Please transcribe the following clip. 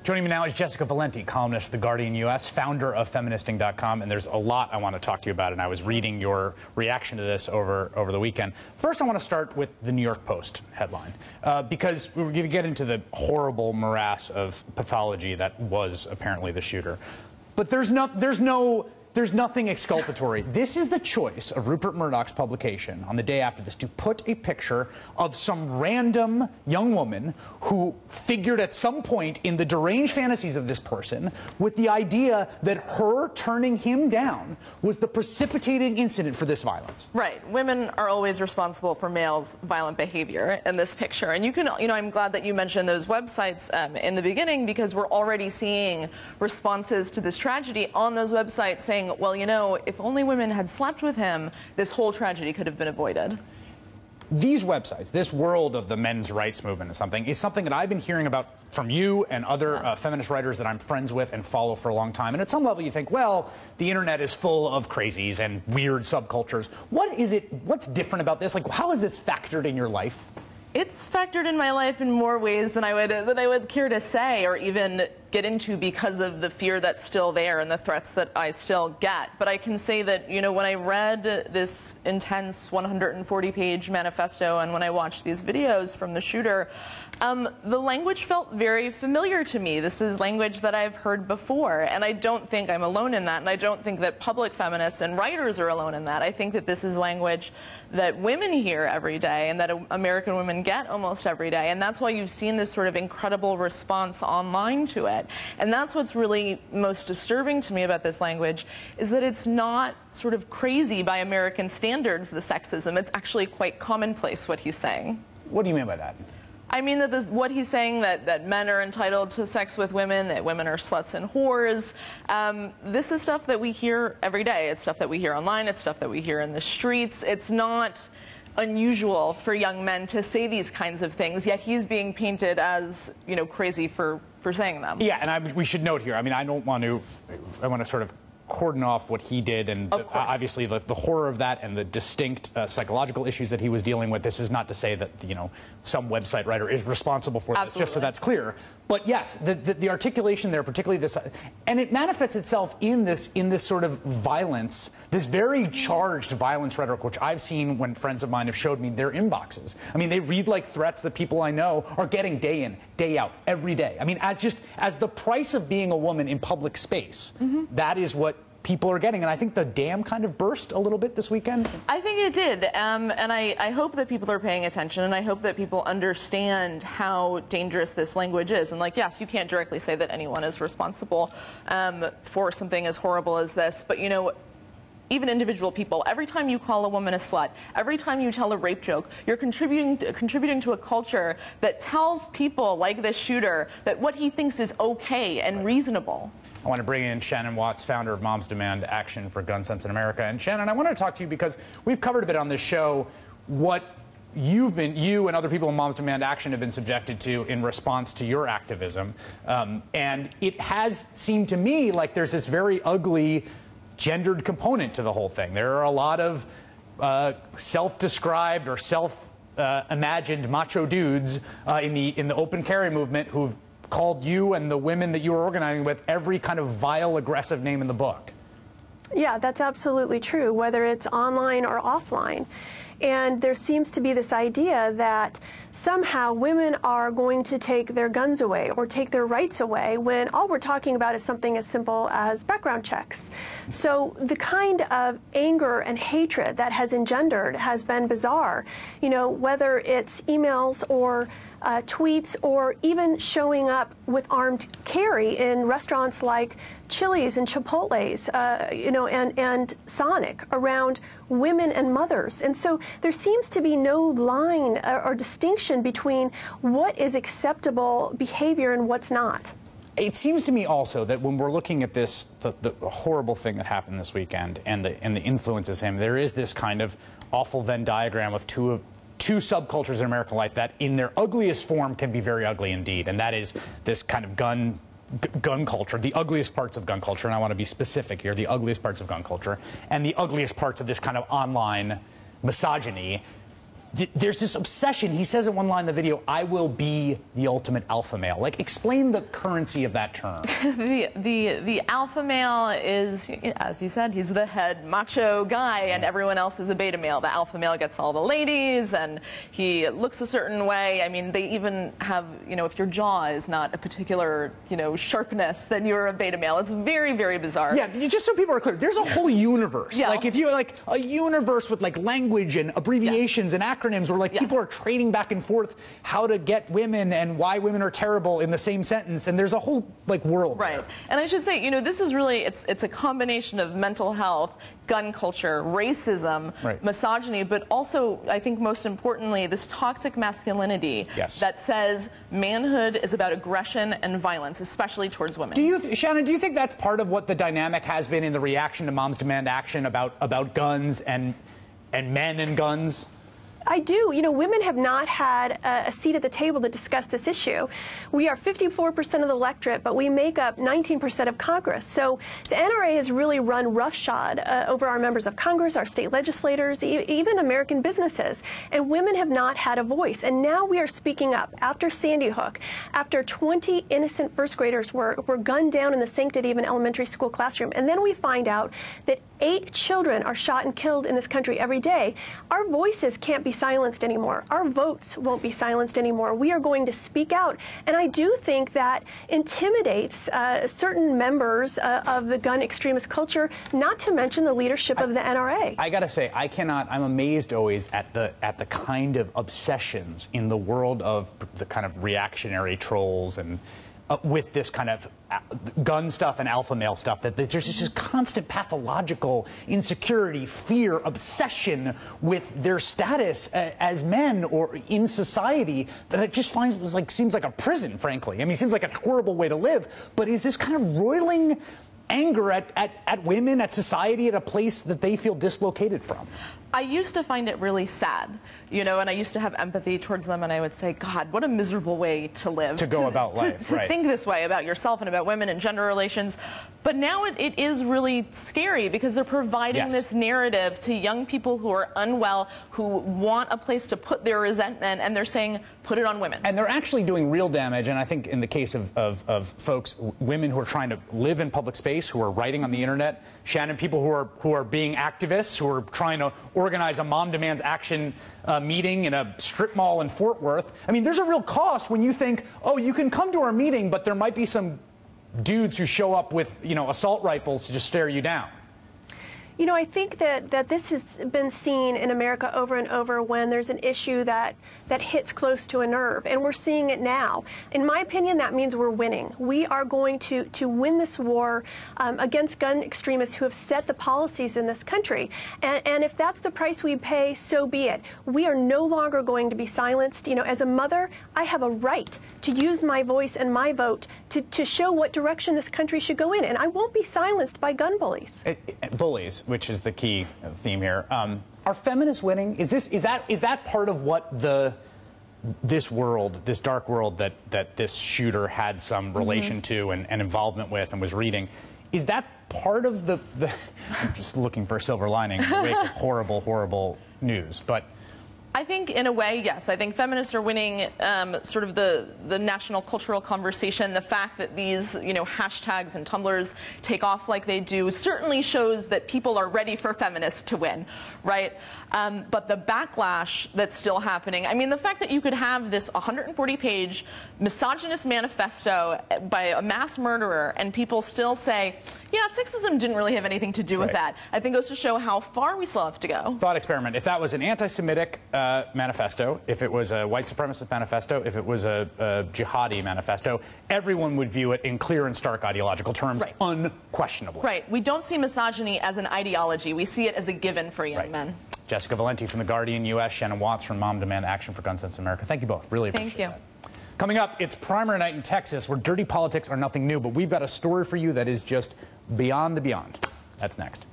Joining me now is Jessica Valenti, columnist of The Guardian US, founder of Feministing.com, and there's a lot I want to talk to you about, and I was reading your reaction to this over the weekend. First, I want to start with the New York Post headline, because we're going to get into the horrible morass of pathology that was apparently the shooter. But there's nothing exculpatory. This is the choice of Rupert Murdoch's publication on the day after this to put a picture of some random young woman who figured at some point in the deranged fantasies of this person with the idea that her turning him down was the precipitating incident for this violence. Right. Women are always responsible for males' violent behavior in this picture. And I'm glad that you mentioned those websites in the beginning, because we're already seeing responses to this tragedy on those websites saying, well, if only women had slept with him, this whole tragedy could have been avoided. These websites, this world of the men's rights movement is something that I've been hearing about from you and other feminist writers that I'm friends with and follow for a long time. And at some level you think, well, the internet is full of crazies and weird subcultures. What's different about this? Like, how is this factored in your life? It's factored in my life in more ways than I would care to say or even get into, because of the fear that's still there and the threats that I still get. But I can say that, when I read this intense 140-page manifesto and when I watched these videos from the shooter, the language felt very familiar to me. This is language that I've heard before, and I don't think I'm alone in that, and I don't think that public feminists and writers are alone in that. I think that this is language that women hear every day and that American women get almost every day, and that's why you've seen this sort of incredible response online to it. And that's what's really most disturbing to me about this language, is that it's not sort of crazy by American standards, the sexism. It's actually quite commonplace, what he's saying. What do you mean by that? I mean that what he's saying, that men are entitled to sex with women, that women are sluts and whores. This is stuff that we hear every day. It's stuff that we hear online. It's stuff that we hear in the streets. It's not unusual for young men to say these kinds of things, yet he's being painted as, crazy for saying them. Yeah, and we should note here, I mean, I want to sort of cordon off what he did, and obviously the horror of that and the distinct psychological issues that he was dealing with. This is not to say that some website writer is responsible for this, just so that's clear. But yes, the articulation there, particularly this, and it manifests itself in this sort of violence, this very charged violence rhetoric, which I've seen when friends of mine have showed me their inboxes. I mean, they read like threats that people I know are getting day in, day out, every day. I mean, as the price of being a woman in public space, that is what people are getting. And I think the dam kind of burst a little bit this weekend. I think it did. And I hope that people are paying attention, and I hope that people understand how dangerous this language is. And yes, you can't directly say that anyone is responsible for something as horrible as this, but even individual people, every time you call a woman a slut, every time you tell a rape joke, you're contributing to a culture that tells people like this shooter that what he thinks is okay and reasonable. I want to bring in Shannon Watts, founder of Moms Demand Action for Gun Sense in America. And Shannon, I wanted to talk to you because we've covered a bit on this show what you and other people in Moms Demand Action have been subjected to in response to your activism. And it has seemed to me like there's this very ugly gendered component to the whole thing. There are a lot of self-described or self-imagined macho dudes in the open carry movement who've called you and the women that you were organizing with every kind of vile, aggressive name in the book. Yeah, that's absolutely true, whether it's online or offline. And there seems to be this idea that somehow women are going to take their guns away or take their rights away, when all we're talking about is something as simple as background checks. So the kind of anger and hatred that has engendered has been bizarre. Whether it's emails or tweets, or even showing up with armed carry in restaurants like Chili's and Chipotle's, and Sonic, around women and mothers. And so there seems to be no line or distinction between what is acceptable behavior and what's not. It seems to me also that when we're looking at this, the horrible thing that happened this weekend and the influences him, there is this kind of awful Venn diagram of two subcultures in American life that in their ugliest form can be very ugly indeed, and that is this kind of gun culture, the ugliest parts of gun culture, and I want to be specific here, the ugliest parts of gun culture, and the ugliest parts of this kind of online misogyny. there's this obsession. He says in one line in the video, "I will be the ultimate alpha male." Like, explain the currency of that term. The alpha male is, as you said, he's the head macho guy, and everyone else is a beta male. The alpha male gets all the ladies, and he looks a certain way. I mean, they even have, if your jaw is not a particular, sharpness, then you're a beta male. It's very, very bizarre. Yeah, just so people are clear, there's a whole universe. Yeah. Like, if you like a universe with like language and abbreviations and acronyms where like people are trading back and forth how to get women and why women are terrible in the same sentence, and there's a whole like world. Right. there. And I should say, this is really, it's a combination of mental health, gun culture, racism, misogyny, but also, I think most importantly, this toxic masculinity that says manhood is about aggression and violence, especially towards women. Shannon, do you think that's part of what the dynamic has been in the reaction to Moms Demand Action about guns and men and guns? I do. Women have not had a seat at the table to discuss this issue. We are 54% of the electorate, but we make up 19% of Congress. So the NRA has really run roughshod over our members of Congress, our state legislators, even American businesses. And women have not had a voice. And now we are speaking up. After Sandy Hook, after 20 innocent first graders were gunned down in the sanctity of an elementary school classroom, and then we find out that 8 children are shot and killed in this country every day, our voices can't be silenced anymore. Our votes won't be silenced anymore. We are going to speak out. And I do think that intimidates certain members of the gun extremist culture, not to mention the leadership of the NRA. I gotta say, I'm amazed always at the kind of obsessions in the world of the kind of reactionary trolls and with this kind of gun stuff and alpha male stuff, that there's just this constant pathological insecurity, fear, obsession with their status as men or in society that it just seems like a prison, frankly. I mean, it seems like a horrible way to live, but is this kind of roiling anger at women, at society, at a place that they feel dislocated from? I used to find it really sad, and I used to have empathy towards them, and I would say, God, what a miserable way to live. To go about life, to think this way about yourself and about women and gender relations. But now it is really scary because they're providing this narrative to young people who are unwell, who want a place to put their resentment, and they're saying, put it on women. And they're actually doing real damage, and I think in the case of folks, women who are trying to live in public space, who are writing on the internet, Shannon, people who are being activists, who are trying to organize a Mom Demands Action meeting in a strip mall in Fort Worth. I mean, there's a real cost when you think, oh, you can come to our meeting, but there might be some dudes who show up with, assault rifles to just stare you down. I think that this has been seen in America over and over when there's an issue that hits close to a nerve, and we're seeing it now. In my opinion, that means we're winning. We are going to win this war against gun extremists who have set the policies in this country. And if that's the price we pay, so be it. We are no longer going to be silenced. As a mother, I have a right to use my voice and my vote to show what direction this country should go in, and I won't be silenced by gun bullies. Bullies, which is the key theme here. Are feminists winning? Is that part of what this dark world that this shooter had some relation to and involvement with and was reading? Is that part of the I'm just looking for a silver lining in the wake of horrible news, but I think in a way, yes. I think feminists are winning sort of the national cultural conversation. The fact that these, hashtags and Tumblrs take off like they do certainly shows that people are ready for feminists to win, right? But the backlash that's still happening, I mean, the fact that you could have this 140-page misogynist manifesto by a mass murderer and people still say, yeah, sexism didn't really have anything to do with that, I think goes to show how far we still have to go. Thought experiment. If that was an anti-Semitic manifesto, if it was a white supremacist manifesto, if it was a jihadi manifesto, everyone would view it in clear and stark ideological terms, unquestionably. Right. We don't see misogyny as an ideology. We see it as a given for young men. Jessica Valenti from The Guardian U.S., Shannon Watts from Mom Demand Action for Gun Sense America. Thank you both. Really appreciate it. Thank you. Coming up, it's primary night in Texas, where dirty politics are nothing new, but we've got a story for you that is just beyond the beyond. That's next.